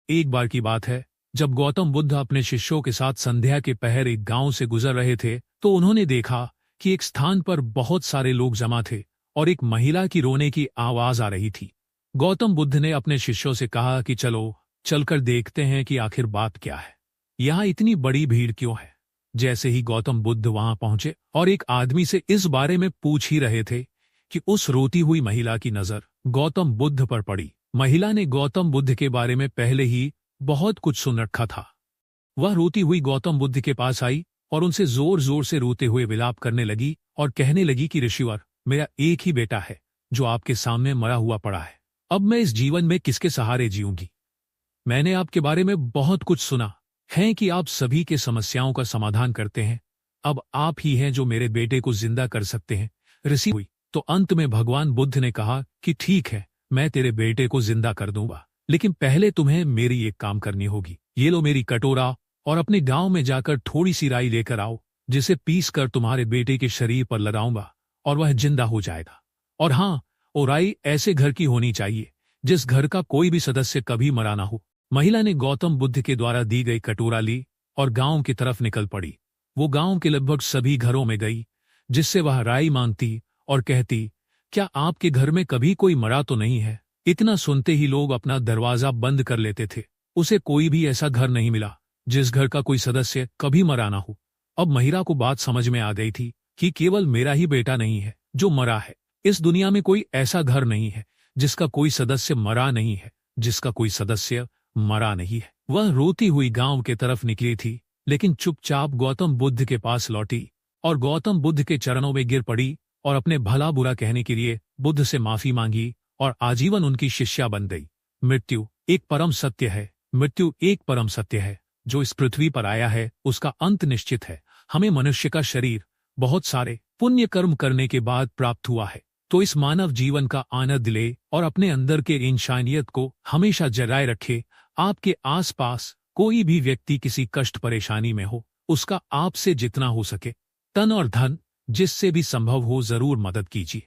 एक बार की बात है, जब गौतम बुद्ध अपने शिष्यों के साथ संध्या के पहर एक गांव से गुजर रहे थे तो उन्होंने देखा कि एक स्थान पर बहुत सारे लोग जमा थे और एक महिला की रोने की आवाज आ रही थी। गौतम बुद्ध ने अपने शिष्यों से कहा कि चलो चलकर देखते हैं कि आखिर बात क्या है, यहाँ इतनी बड़ी भीड़ क्यों है। जैसे ही गौतम बुद्ध वहां पहुंचे और एक आदमी से इस बारे में पूछ ही रहे थे कि उस रोती हुई महिला की नजर गौतम बुद्ध पर पड़ी। महिला ने गौतम बुद्ध के बारे में पहले ही बहुत कुछ सुन रखा था। वह रोती हुई गौतम बुद्ध के पास आई और उनसे जोर जोर से रोते हुए विलाप करने लगी और कहने लगी कि ऋषिवर, मेरा एक ही बेटा है जो आपके सामने मरा हुआ पड़ा है। अब मैं इस जीवन में किसके सहारे जीऊंगी। मैंने आपके बारे में बहुत कुछ सुना है कि आप सभी के समस्याओं का समाधान करते हैं। अब आप ही हैं जो मेरे बेटे को जिंदा कर सकते हैं। ऋषि हुई तो अंत में भगवान बुद्ध ने कहा कि ठीक है, मैं तेरे बेटे को जिंदा कर दूंगा, लेकिन पहले तुम्हें मेरी एक काम करनी होगी। ये लो मेरी कटोरा और अपने गांव में जाकर थोड़ी सी राई लेकर आओ, जिसे पीस कर तुम्हारे बेटे के शरीर पर लगाऊंगा और वह जिंदा हो जाएगा। और हाँ, वो राई ऐसे घर की होनी चाहिए जिस घर का कोई भी सदस्य कभी मरा ना हो। महिला ने गौतम बुद्ध के द्वारा दी गई कटोरा ली और गांव की तरफ निकल पड़ी। वो गांव के लगभग सभी घरों में गई जिससे वह राई मांगती और कहती, क्या आपके घर में कभी कोई मरा तो नहीं है। इतना सुनते ही लोग अपना दरवाजा बंद कर लेते थे। उसे कोई भी ऐसा घर नहीं मिला जिस घर का कोई सदस्य कभी मरा ना हो। अब महिला को बात समझ में आ गई थी कि केवल मेरा ही बेटा नहीं है जो मरा है। इस दुनिया में कोई ऐसा घर नहीं है जिसका कोई सदस्य मरा नहीं है, जिसका कोई सदस्य मरा नहीं है। वह रोती हुई गांव के तरफ निकली थी, लेकिन चुपचाप गौतम बुद्ध के पास लौटी और गौतम बुद्ध के चरणों में गिर पड़ी और अपने भला बुरा कहने के लिए बुद्ध से माफी मांगी और आजीवन उनकी शिष्या बन गई। मृत्यु एक परम सत्य है। मृत्यु एक परम सत्य है। जो इस पृथ्वी पर आया है उसका अंत निश्चित है। हमें मनुष्य का शरीर बहुत सारे पुण्य कर्म करने के बाद प्राप्त हुआ है, तो इस मानव जीवन का आनंद ले और अपने अंदर के इंसानियत को हमेशा जगाए रखे। आपके आसपास कोई भी व्यक्ति किसी कष्ट परेशानी में हो, उसका आपसे जितना हो सके तन और धन जिससे भी संभव हो जरूर मदद कीजिए।